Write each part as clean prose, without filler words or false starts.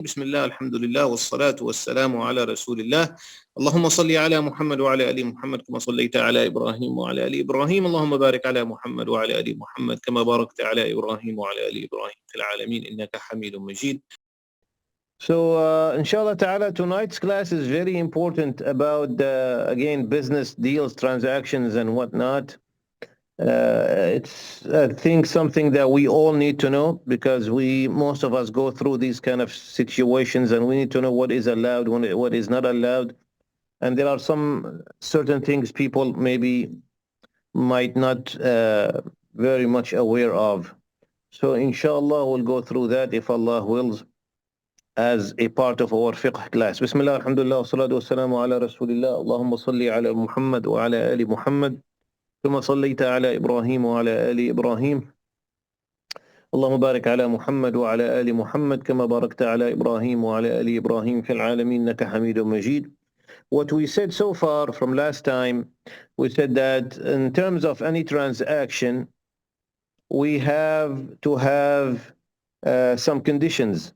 بسم الله الحمد لله والصلاة والسلام على رسول الله. اللهم صل على محمد وعلى آل محمد كما صليت على إبراهيم وعلى آل إبراهيم. اللهم بارك على محمد وعلى آل محمد كما باركت على إبراهيم وعلى آل إبراهيم في العالمين إنك حميد مجيد. So, inshallah ta'ala, tonight's class is very important about, again, business deals, transactions, and whatnot. It's, I think, something that we all need to know because most of us go through these kind of situations and we need to know what is allowed, what is not allowed. And there are some certain things people maybe might not very much aware of. So, inshallah, we'll go through that if Allah wills, as a part of our fiqh class. Bismillah, alhamdulillah, salatu wassalamu ala rasulillah. Allahumma salli ala Muhammad wa ala ali Muhammad. كما صليت على إبراهيم وعلى آل إبراهيم. اللهم بارك على محمد وعلى آل محمد كما باركت على إبراهيم وعلى آل إبراهيم في العالمين إنك حميد مجيد. What we said so far from last time, we said that in terms of any transaction, we have to have some conditions.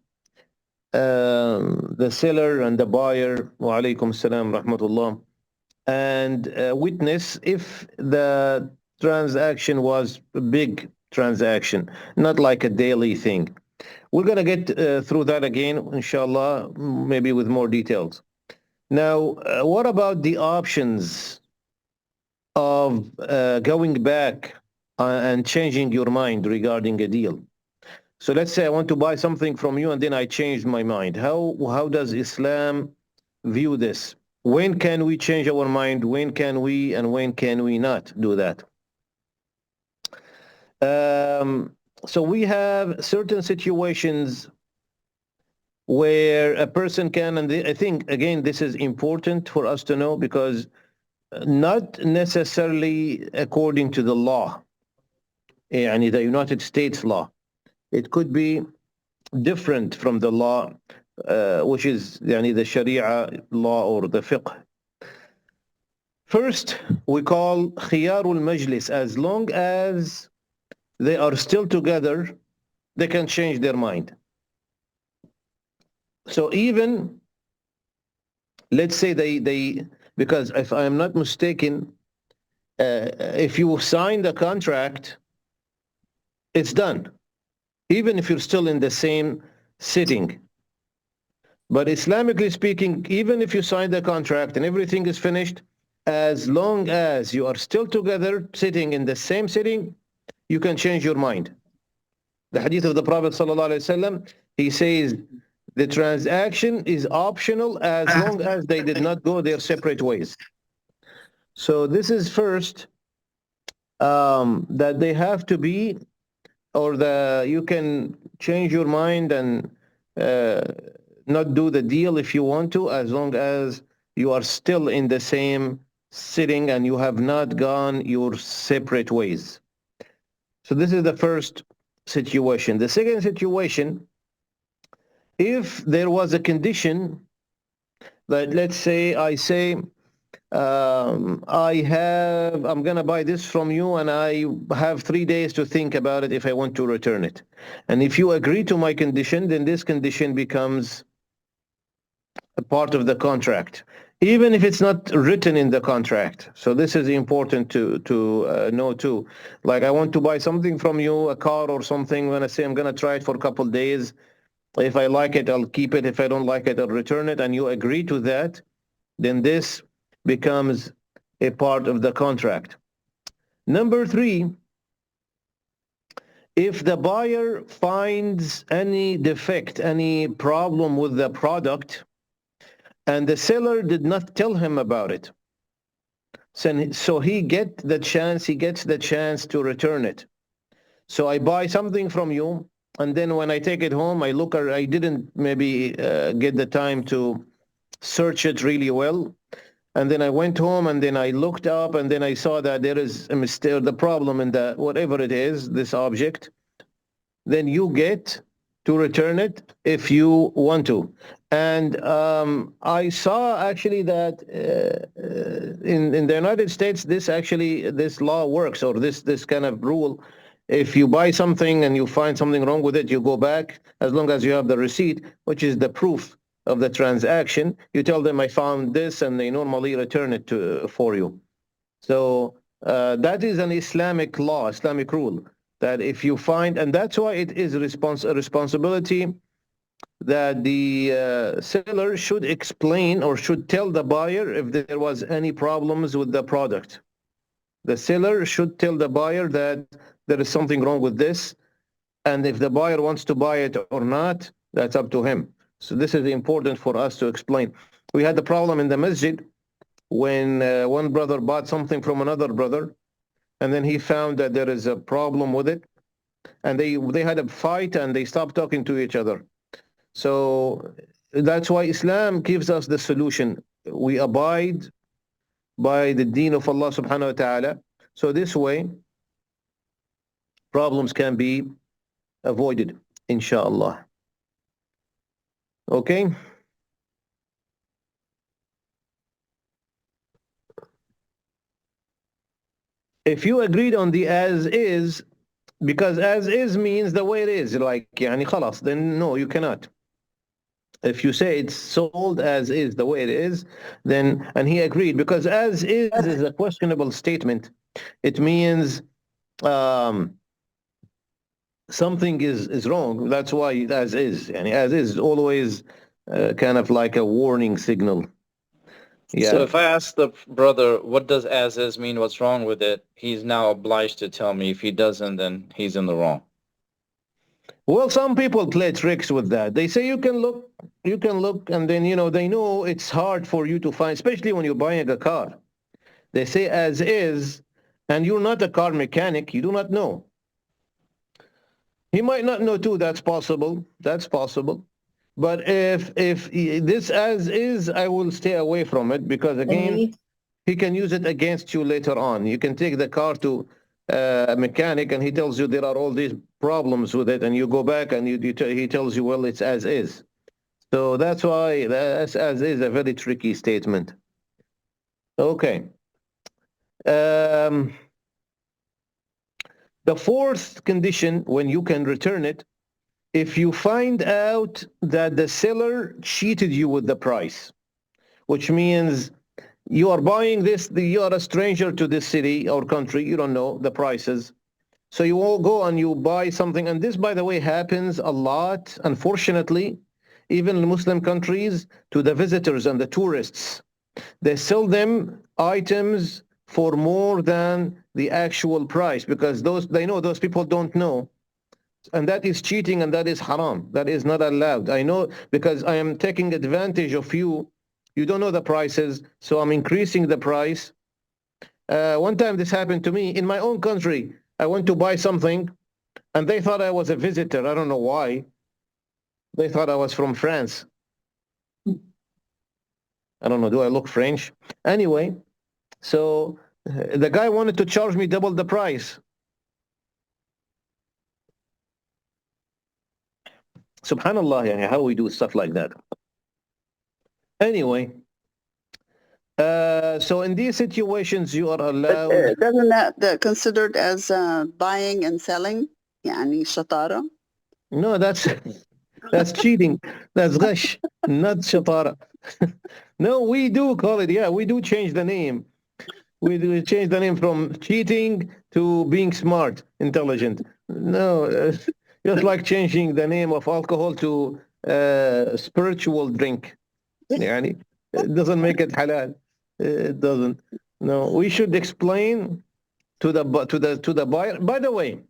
The seller and the buyer, wa alaykum salam rahmatullah, and witness if the transaction was a big transaction, not like a daily thing. We're going to get through that again, inshallah, maybe with more details. Now, what about the options of going back and changing your mind regarding a deal? So let's say I want to buy something from you and then I changed my mind. How does Islam view this? When can we change our mind? When can we and when can we not do that? So we have certain situations where a person can, and I think, again, this is important for us to know because not necessarily according to the law, يعني the United States law. It could be different from the law, which is the Sharia law or the Fiqh. First, we call Khiyar Al-Majlis. As long as they are still together, they can change their mind. So even, let's say they because if I am not mistaken, if you sign the contract, it's done. Even if you're still in the same sitting. But Islamically speaking, even if you sign the contract and everything is finished, as long as you are still together, sitting in the same sitting, you can change your mind. The hadith of the Prophet ﷺ, he says, the transaction is optional as long as they did not go their separate ways. So this is first, that they have to be, or you can change your mind and not do the deal if you want to, as long as you are still in the same sitting and you have not gone your separate ways. So this is the first situation. The second situation, if there was a condition that, let's say, I say, I'm going to buy this from you and I have 3 days to think about it if I want to return it. And if you agree to my condition, then this condition becomes a part of the contract, even if it's not written in the contract. So this is important to know too. Like, I want to buy something from you, a car or something, when I say I'm going to try it for a couple of days. If I like it, I'll keep it. If I don't like it, I'll return it. And you agree to that, then this becomes a part of the contract. Number 3, if the buyer finds any defect, any problem with the product, and the seller did not tell him about it, so he gets the chance to return it. So I buy something from you, and then when I take it home, I didn't maybe get the time to search it really well. And then I went home and then I looked up and then I saw that there is a mistake, the problem in the whatever it is, this object. Then you get to return it if you want to. And I saw actually that in the United States, this law works, or this kind of rule If you buy something and you find something wrong with it, you go back. As long as you have the receipt, which is the proof of the transaction, you tell them I found this, and they normally return it for you. So that is an Islamic law, Islamic rule, that if you find, and that's why it is a responsibility that the seller should explain or should tell the buyer if there was any problems with the product. The seller should tell the buyer that there is something wrong with this, and if the buyer wants to buy it or not, that's up to him. So this is important for us to explain. We had the problem in the masjid when one brother bought something from another brother, and then he found that there is a problem with it, and they had a fight and they stopped talking to each other. So that's why Islam gives us the solution. We abide by the deen of Allah subhanahu wa ta'ala. So this way, problems can be avoided, inshallah. Okay? If you agreed on the as is, because as is means the way it is, like يعني خلاص, then no, you cannot. If you say it's sold as is, the way it is, then, and he agreed, because as is a questionable statement. It means something is wrong. That's why as is. And as is always kind of like a warning signal. Yeah. So if I ask the brother, what does as is mean? What's wrong with it? He's now obliged to tell me. If he doesn't, then he's in the wrong. Well, some people play tricks with that. They say you can look, and then, they know it's hard for you to find, especially when you're buying a car. They say as is, and you're not a car mechanic, you do not know. He might not know too, that's possible. That's possible. But if this as is, I will stay away from it, because again, he can use it against you later on. You can take the car to a mechanic and he tells you there are all these problems with it, and you go back and he tells you, well, it's as is. So that's why that's as is a very tricky statement. Okay. The fourth condition, when you can return it, if you find out that the seller cheated you with the price, which means you are buying this, you are a stranger to this city or country, you don't know the prices. So you all go and you buy something, and this, by the way, happens a lot, unfortunately, even in Muslim countries, to the visitors and the tourists. They sell them items for more than the actual price, because they know those people don't know. And that is cheating, and that is haram. That is not allowed. I know, because I am taking advantage of you. You don't know the prices, so I'm increasing the price. One time this happened to me in my own country. I went to buy something, and they thought I was a visitor. I don't know why. They thought I was from France. I don't know, do I look French? Anyway, so the guy wanted to charge me double the price. Subhanallah, how we do stuff like that. Anyway, so in these situations, you are allowed. Doesn't that considered as buying and selling? يعني شطارة? No, that's cheating. That's ghash, not shatara. No, we do call it, yeah, we do change the name. We do change the name from cheating to being smart, intelligent. No, just like changing the name of alcohol to spiritual drink. يعني, it doesn't make it halal. It doesn't. No, we should explain to the buyer. By the way,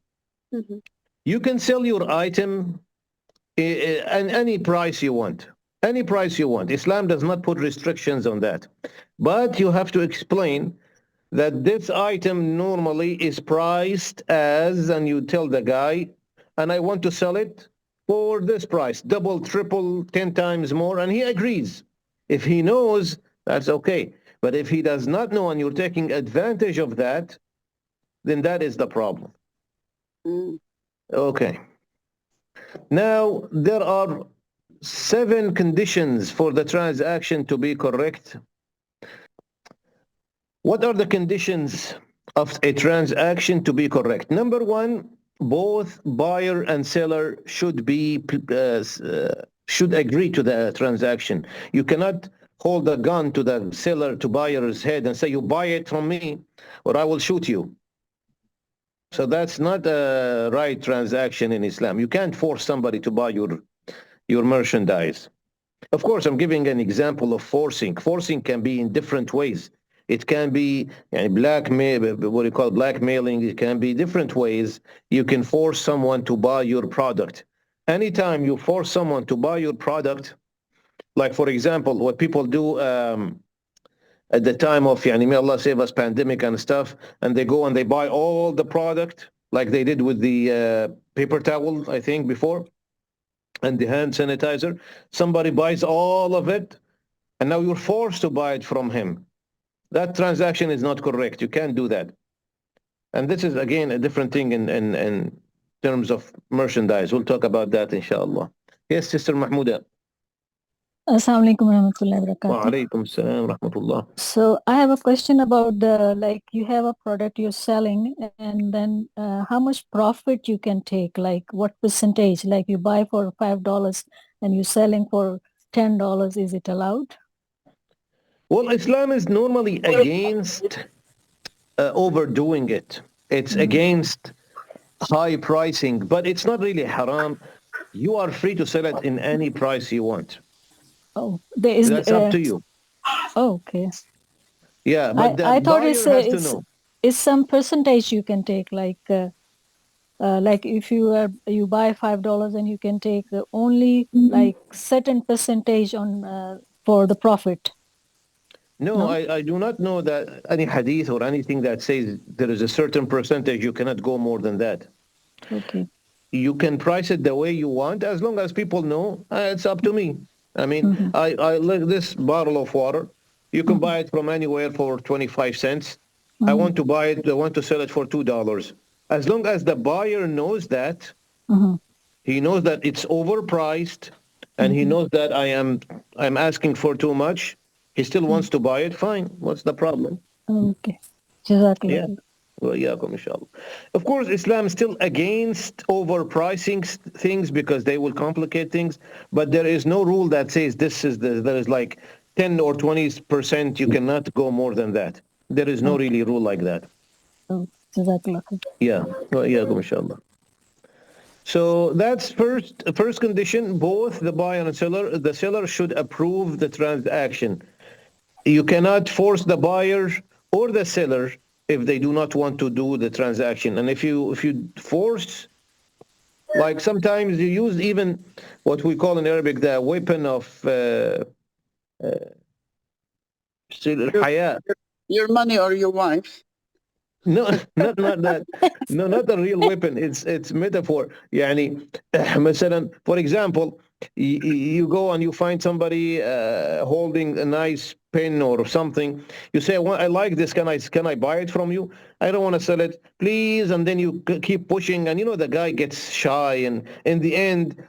you can sell your item at any price you want. Any price you want. Islam does not put restrictions on that. But you have to explain that this item normally is priced as, and you tell the guy, and I want to sell it for this price, double, triple, 10 times more, and he agrees. If he knows, that's okay. But if he does not know and you're taking advantage of that, then that is the problem. Okay. Now, there are 7 conditions for the transaction to be correct. What are the conditions of a transaction to be correct? Number 1, both buyer and seller should agree to the transaction. You cannot hold a gun to the seller, to buyer's head, and say, you buy it from me or I will shoot you. So that's not a right transaction in Islam. You can't force somebody to buy your merchandise. Of course, I'm giving an example of forcing. Forcing can be in different ways. It can be blackmail, what do you call blackmailing. It can be different ways. You can force someone to buy your product. Anytime you force someone to buy your product, like for example, what people do at the time of, may Allah save us, pandemic and stuff, and they go and they buy all the product, like they did with the paper towel, I think, before, and the hand sanitizer. Somebody buys all of it, and now you're forced to buy it from him. That transaction is not correct. You can't do that. And this is, again, a different thing in terms of merchandise. We'll talk about that, inshallah. Yes, Sister Mahmouda. Assalamu alaikum warahmatullahi wabarakatuh. Wa alaikum salam rahmatullah. So I have a question about like you have a product you're selling, and then how much profit you can take, like what percentage, like you buy for $5 and you're selling for $10, is it allowed? Well, Islam is normally against overdoing it. It's against high pricing, but it's not really haram. You are free to sell it in any price you want. Oh, there is. That's up to you. Oh, okay. Yeah, but the I thought buyer has to know. It's some percentage you can take, like if you buy $5 and you can take only like certain percentage on for the profit. No, I do not know that any hadith or anything that says there is a certain percentage, you cannot go more than that. Okay. You can price it the way you want, as long as people know, it's up to me. I mean, I like this bottle of water. You can buy it from anywhere for 25 cents. I want to buy it, I want to sell it for $2. As long as the buyer knows that, he knows that it's overpriced, and he knows that I'm asking for too much, he still wants to buy it, fine. What's the problem? Okay. Jazakallah. Yeah. Well, yeah, inshallah. Of course, Islam is still against overpricing things because they will complicate things, but there is no rule that says there is like 10 or 20%, you cannot go more than that. There is no really rule like that. Oh, Jazakallah. Yeah, well, yeah, inshallah. So that's first condition, both the buyer and the seller should approve the transaction. You cannot force the buyer or the seller if they do not want to do the transaction. And if you force, like sometimes you use even what we call in Arabic the weapon of haya. Your money or your wife. No, not that. No, not a real weapon. It's metaphor. مثلا, for example, you go and you find somebody holding a nice pen or something. You say, well, I like this. Can I buy it from you? I don't want to sell it, please. And then you keep pushing, and the guy gets shy, and in the end,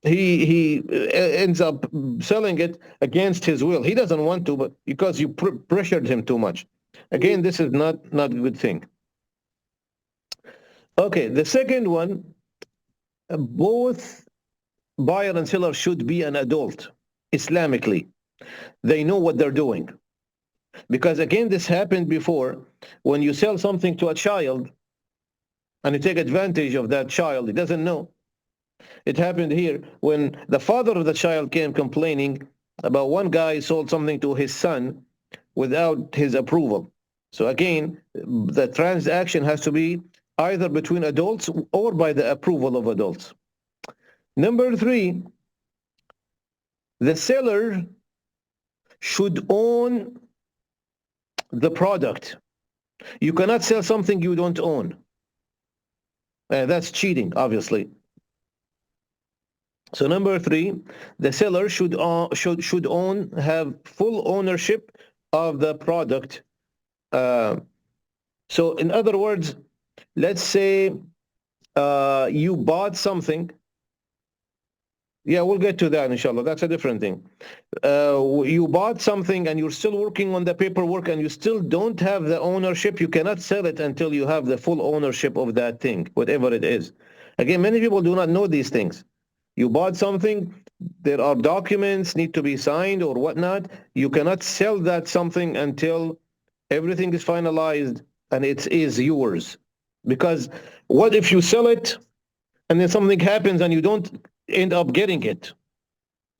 he ends up selling it against his will. He doesn't want to, but because you pressured him too much. Again, this is not a good thing. Okay, the second one, both buyer and seller should be an adult, Islamically. They know what they're doing. Because again, this happened before. When you sell something to a child and you take advantage of that child, he doesn't know. It happened here when the father of the child came complaining about one guy sold something to his son without his approval. So again, the transaction has to be either between adults or by the approval of adults. Number 3, the seller should own the product. You cannot sell something you don't own. That's cheating, obviously. So number 3, the seller should have full ownership of the product. So in other words, let's say you bought something Yeah, we'll get to that, inshallah. That's a different thing. You bought something and you're still working on the paperwork and you still don't have the ownership. You cannot sell it until you have the full ownership of that thing, whatever it is. Again, many people do not know these things. You bought something, there are documents need to be signed or whatnot. You cannot sell that something until everything is finalized and it is yours. Because what if you sell it and then something happens and you don't end up getting it?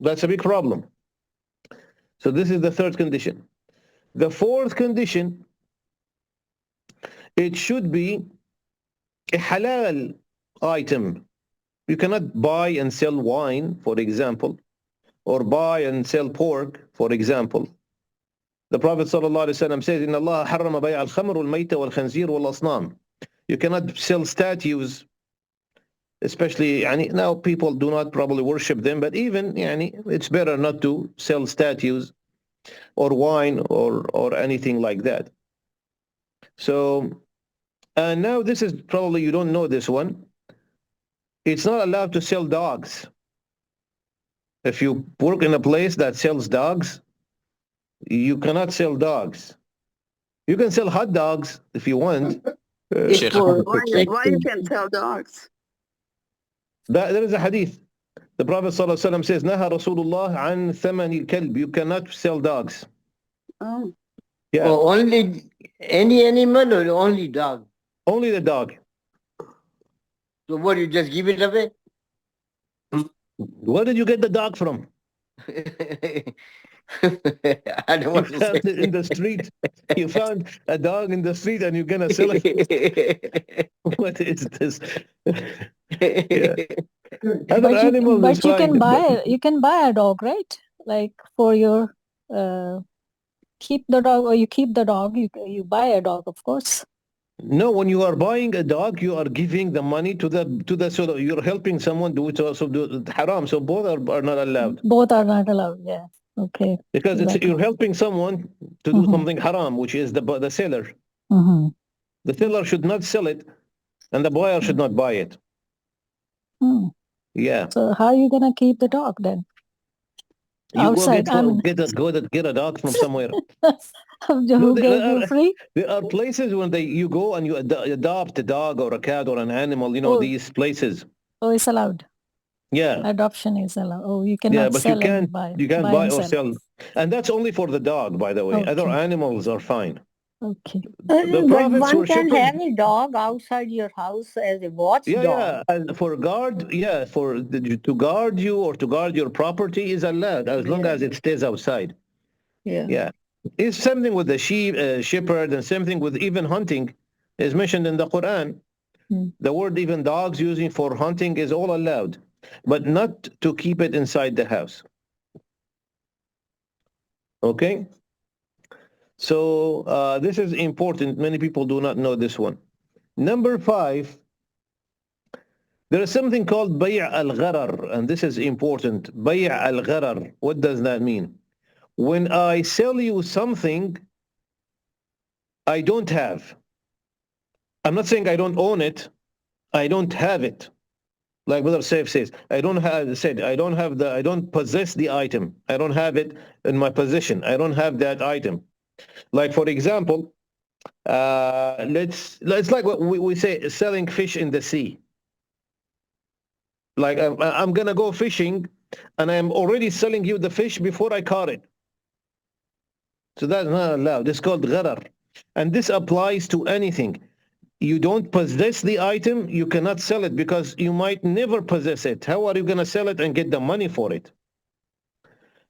That's a big problem. So this is the third condition. The fourth condition, it should be a halal item. You cannot buy and sell wine, for example, or buy and sell pork, for example. The Prophet ﷺ says, "Inna Allah harrama bay' al-khamr wal-mayta wal-khanzir wal-asnam." You cannot sell statues, especially now people do not probably worship them, but even it's better not to sell statues or wine or anything like that. So, and now this is probably, you don't know this one. It's not allowed to sell dogs. If you work in a place that sells dogs, you cannot sell dogs. You can sell hot dogs if you want. Sheikh, Why you can sell dogs? There is a hadith. The Prophet ﷺ says, "Naha Rasulullah an thamani al-kalb." You cannot sell dogs. Oh, Yeah, Or only any animal or only dog? only the dog. So what, you just give it away? Where did you get the dog from? I don't You want to found say. it in the street. You found a dog in the street and you're gonna sell it. What is this? Yeah. Other animals is But you fine, can buy a dog, right? Like for your keep the dog, or you keep the dog. You buy a dog, of course. No, when you are buying a dog, you are giving the money to the so you're helping someone do it, also do haram. So both are not allowed. Both are not allowed. Yeah. Okay. Because you're helping someone to do something haram, which is the seller. Mm-hmm. The seller should not sell it, and the buyer should not buy it. Hmm. Yeah. So how are you gonna keep the dog then? You Outside, get a dog from somewhere. Who gave you free? There are places when you go and you adopt a dog or a cat or an animal. These places. Oh, it's allowed. Yeah. Adoption is allowed. Oh, you cannot but sell you can't and buy. you can't buy and or sell, and that's only for the dog, by the way. Other Okay. animals are fine. Okay. The But prophets one were can shepherd. have a dog outside your house as a watchdog. Yeah, and for guard, to guard you or to guard your property is allowed as long as it stays outside. Yeah. Yeah, it's something with the shepherd, and something with even hunting is mentioned in the Quran. The word even dogs using for hunting is all allowed, but not to keep it inside the house. Okay? So this is important. Many people do not know this one. Number 5, there is something called bay' al-gharar, and this is important. Bay' al-gharar, what does that mean? When I sell you something I don't have. I'm not saying I don't own it. I don't have it. Like Brother Saif says, I don't possess the item. I don't have it in my possession. I don't have that item. Like, for example, let's like what we say, selling fish in the sea. Like I'm gonna go fishing, and I'm already selling you the fish before I caught it. So that's not allowed. It's called gharar, and this applies to anything. You don't possess the item, you cannot sell it because you might never possess it. How are you gonna sell it and get the money for it?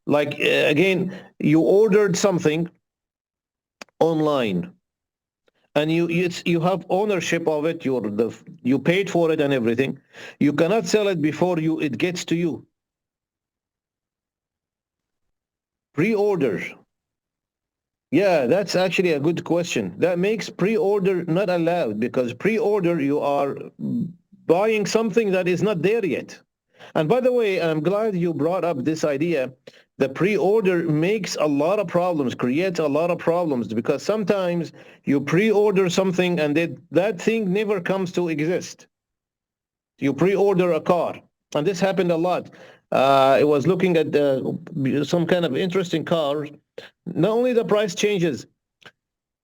Like again, you ordered something online, and you have ownership of it. You paid for it and everything. You cannot sell it before it gets to you. Pre-order. Yeah, that's actually a good question. That makes pre-order not allowed, because pre-order, you are buying something that is not there yet. And by the way, I'm glad you brought up this idea. The pre-order makes a lot of problems, creates a lot of problems, because sometimes you pre-order something and that thing never comes to exist. You pre-order a car, and this happened a lot. I was looking at some kind of interesting cars. Not only the price changes,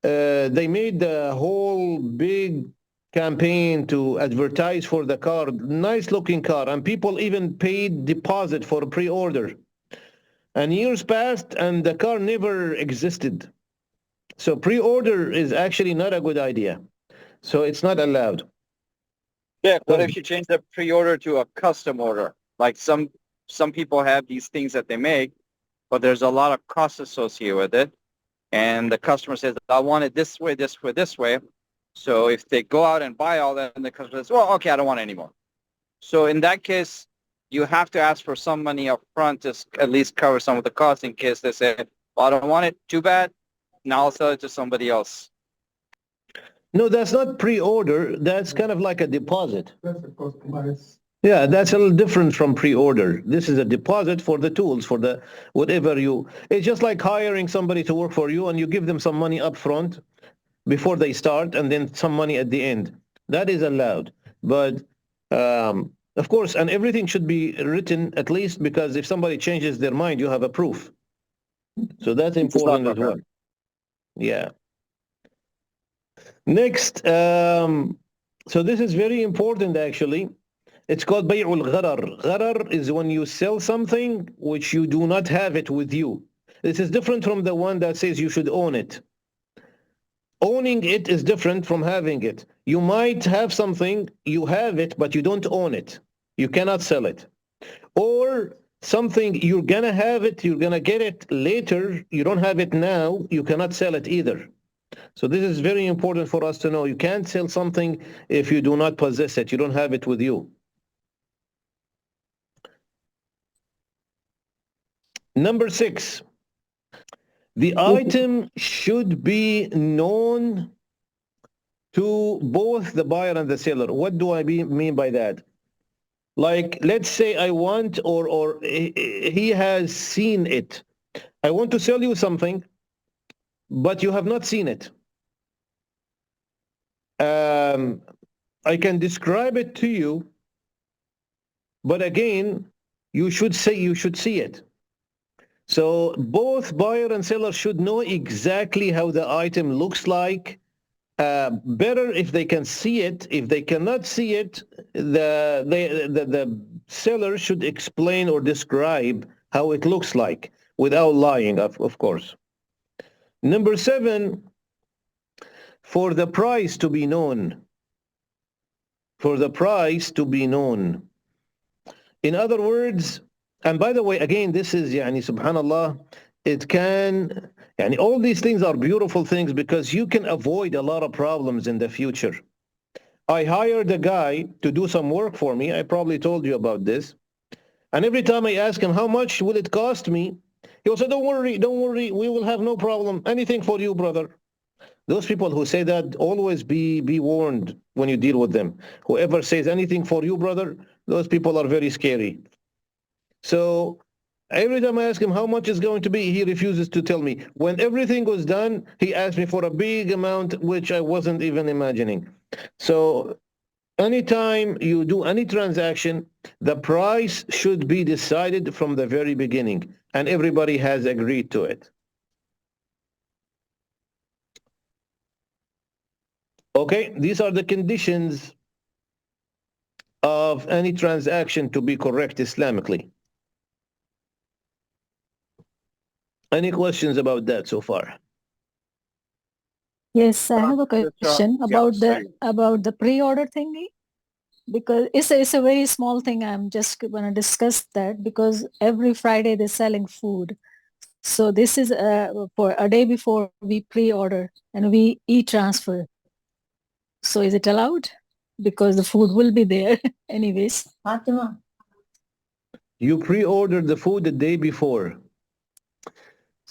they made the whole big campaign to advertise for the car, nice looking car, and people even paid deposit for pre-order. And years passed and the car never existed. So pre-order is actually not a good idea. So it's not allowed. Yeah, what if you change the pre-order to a custom order? Like some people have these things that they make, but there's a lot of costs associated with it. And the customer says, I want it this way, this way, this way. So if they go out and buy all that, and the customer says, well, okay, I don't want it anymore. So in that case, you have to ask for some money up front to at least cover some of the costs in case they say, well, I don't want it, too bad. Now I'll sell it to somebody else. No, that's not pre-order. That's kind of like a deposit. Yeah, that's a little different from pre-order. This is a deposit for the tools, for the whatever you... It's just like hiring somebody to work for you and you give them some money up front before they start and then some money at the end. That is allowed. But, of course, and everything should be written at least because if somebody changes their mind, you have a proof. So that's important as well. Yeah. Next, so this is very important actually. It's called bay'ul gharar. Gharar is when you sell something which you do not have it with you. This is different from the one that says you should own it. Owning it is different from having it. You might have something, you have it, but you don't own it. You cannot sell it. Or something, you're gonna have it, you're gonna get it later, you don't have it now, you cannot sell it either. So this is very important for us to know. You can't sell something if you do not possess it. You don't have it with you. Number 6, the item should be known to both the buyer and the seller. What do I mean by that? Like, let's say I want, or he has seen it. I want to sell you something, but you have not seen it. I can describe it to you, but again, you should see it. So both buyer and seller should know exactly how the item looks like. Better if they can see it. If they cannot see it, the seller should explain or describe how it looks like without lying, of course. Number 7, for the price to be known. For the price to be known. In other words, and by the way, again, this is, subhanallah, it can, all these things are beautiful things because you can avoid a lot of problems in the future. I hired a guy to do some work for me. I probably told you about this. And every time I ask him, how much will it cost me? He will say, don't worry, we will have no problem. Anything for you, brother. Those people who say that, always be warned when you deal with them. Whoever says anything for you, brother, those people are very scary. So every time I ask him how much it's going to be, he refuses to tell me. When everything was done, he asked me for a big amount, which I wasn't even imagining. So anytime you do any transaction, the price should be decided from the very beginning, and everybody has agreed to it. Okay, these are the conditions of any transaction to be correct Islamically. Any questions about that so far? Yes, I have a question about the pre-order thingy, because it's a very small thing. I'm just going to discuss that because every Friday they're selling food. So this is for a day before we pre-order and we e-transfer. So is it allowed? Because the food will be there anyways. Fatima. You pre-ordered the food the day before.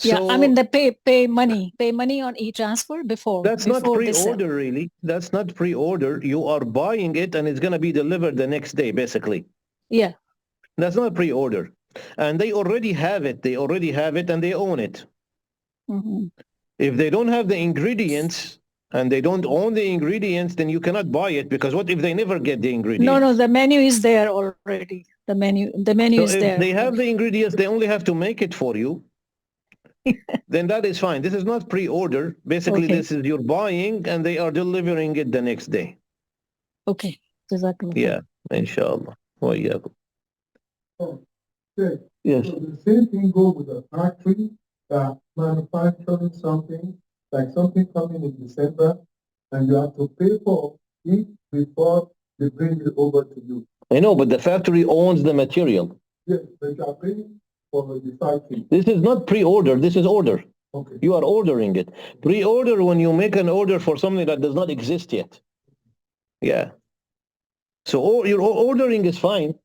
Yeah, I mean the pay money on e-transfer before. That's not pre-order really. That's not pre-order. You are buying it and it's going to be delivered the next day basically. Yeah. That's not pre-order. And they already have it. They already have it and they own it. Mm-hmm. If they don't have the ingredients and they don't own the ingredients, then you cannot buy it because what if they never get the ingredients? No, the menu is there already. The menu So is if there. they have the ingredients, they only have to make it for you. Then that is fine. This is not pre-order. Basically, Okay. this is you're buying and they are delivering it the next day. Okay. Jazakallah. Yeah, inshallah. Wa iyyakum. Okay. Yes. So the same thing go with a factory that manufacturing something, like something coming in December, and you have to pay for it before they bring it over to you. I know, but the factory owns the material. Yes, but you are paying for the factory. This is not pre-order. This is order. Okay. You are ordering it. Pre-order when you make an order for something that does not exist yet. Yeah. So your ordering is fine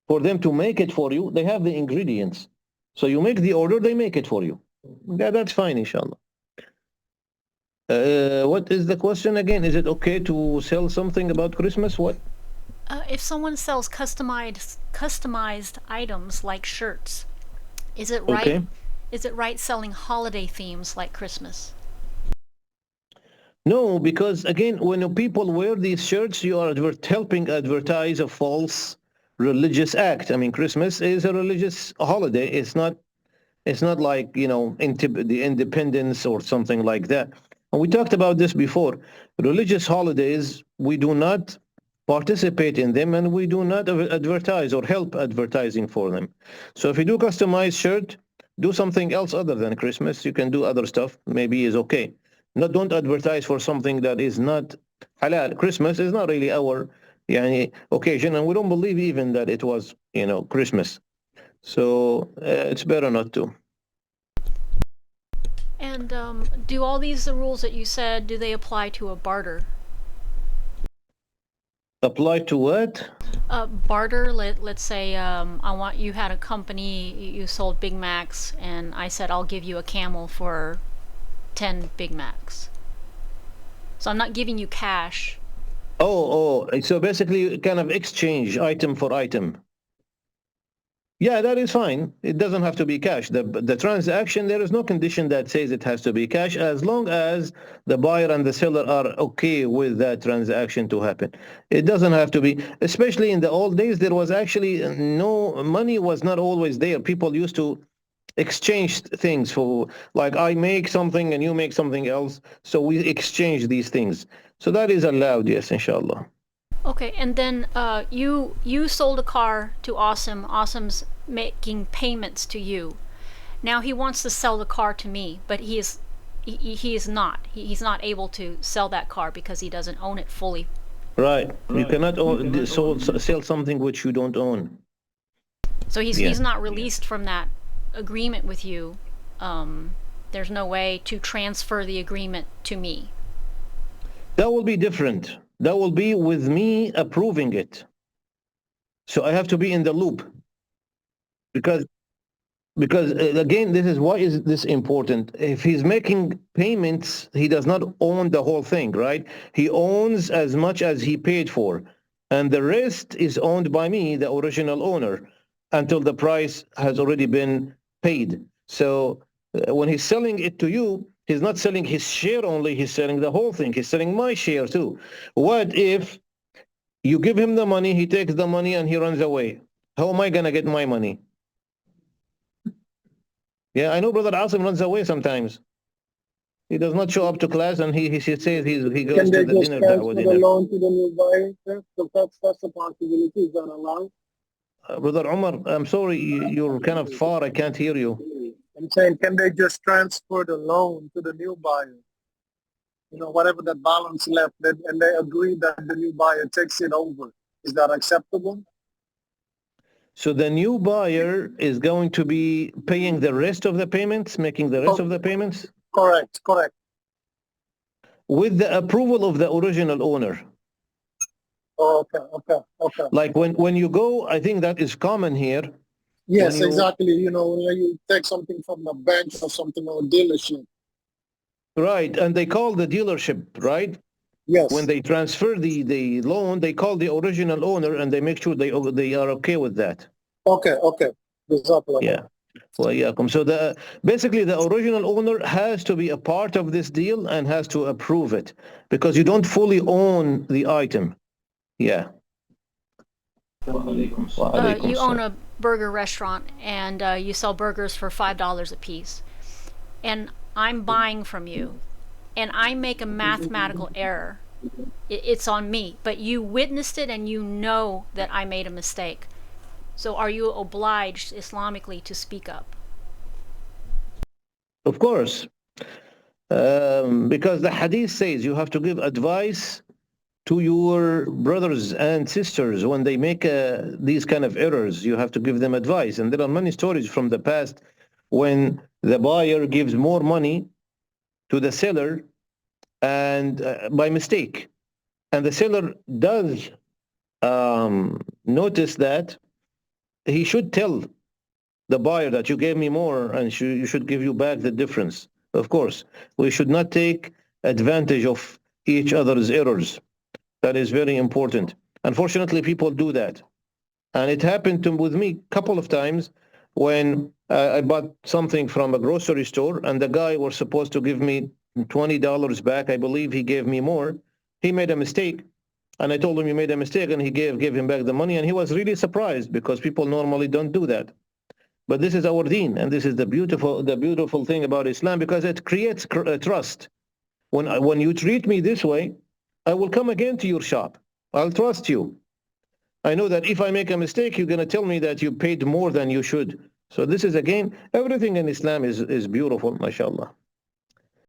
for them to make it for you. They have the ingredients. So you make the order, they make it for you. Yeah, that's fine, inshallah. What is the question again? Is it okay to sell something about Christmas? What? If someone sells customized items like shirts, is it right? Okay. Is it right selling holiday themes like Christmas? No, because again, when people wear these shirts, you are helping advertise a false religious act. I mean, Christmas is a religious holiday. It's not like, the independence or something like that. And we talked about this before. Religious holidays, we do not participate in them and we do not advertise or help advertising for them. So if you do customized shirt, do something else other than Christmas. You can do other stuff, maybe is okay. Don't advertise for something that is not halal. Christmas is not really our occasion, and we don't believe even that it was, Christmas. So it's better not to. And do all these rules that you said, do they apply to a barter? Apply to what? Barter, let's say you had a company, you sold Big Macs, and I said I'll give you a camel for 10 Big Macs. So I'm not giving you cash. Oh, so basically kind of exchange item for item. Yeah, that is fine. It doesn't have to be cash. The transaction, there is no condition that says it has to be cash as long as the buyer and the seller are okay with that transaction to happen. It doesn't have to be, especially in the old days, there was actually no, money was not always there. People used to exchange things for, like, I make something and you make something else. So we exchange these things. So that is allowed, yes, inshallah. Okay, and then you sold a car to Asim. Asim's making payments to you. Now he wants to sell the car to me, but he is not. He's not able to sell that car because he doesn't own it fully. Right. You cannot sell something which you don't own. So he's not released from that agreement with you. There's no way to transfer the agreement to me. That will be different. That will be with me approving it. So I have to be in the loop. Because again, this is why is this important. If he's making payments, he does not own the whole thing, right? He owns as much as he paid for. And the rest is owned by me, the original owner, until the price has already been paid. So when he's selling it to you, he's not selling his share only, he's selling the whole thing. He's selling my share too. What if you give him the money, he takes the money and he runs away? How am I going to get my money? Yeah, I know Brother Asim runs away sometimes. He does not show up to class and he says he goes to the dinner. Can they just transfer the loan to the new buyer? So that's a possibility. Is that allowed? Brother Umar, I'm sorry, you're kind of far. I can't hear you. I'm saying, can they just transfer the loan to the new buyer? Whatever that balance left, and they agree that the new buyer takes it over. Is that acceptable? So the new buyer is going to be paying the rest of the payments, making the rest of the payments? Correct. With the approval of the original owner. Oh, okay. Like when you go, I think that is common here. Yes, exactly. When you take something from the bank or something or a dealership. Right, and they call the dealership, right? Yes. When they transfer the loan, they call the original owner and they make sure they are okay with that. Okay. Exactly. Yeah. Well, yeah. So basically the original owner has to be a part of this deal and has to approve it because you don't fully own the item. Yeah. You own a burger restaurant and you sell burgers for $5 a piece, and I'm buying from you, and I make a mathematical error. It's on me, but you witnessed it and you know that I made a mistake. So are you obliged Islamically to speak up? Of course, because the hadith says you have to give advice to your brothers and sisters when they make these kind of errors. You have to give them advice. And there are many stories from the past when the buyer gives more money to the seller and by mistake. And the seller does notice that, he should tell the buyer that you gave me more and you should give you back the difference. Of course, we should not take advantage of each other's errors. That is very important. Unfortunately, people do that. And it happened with me a couple of times when I bought something from a grocery store and the guy was supposed to give me $20 back. I believe he gave me more. He made a mistake. And I told him, you made a mistake, and he gave him back the money. And he was really surprised because people normally don't do that. But this is our deen, and this is the beautiful thing about Islam, because it creates trust. When you treat me this way, I will come again to your shop. I'll trust you. I know that if I make a mistake, you're going to tell me that you paid more than you should. So this is, again, everything in Islam is beautiful, mashallah.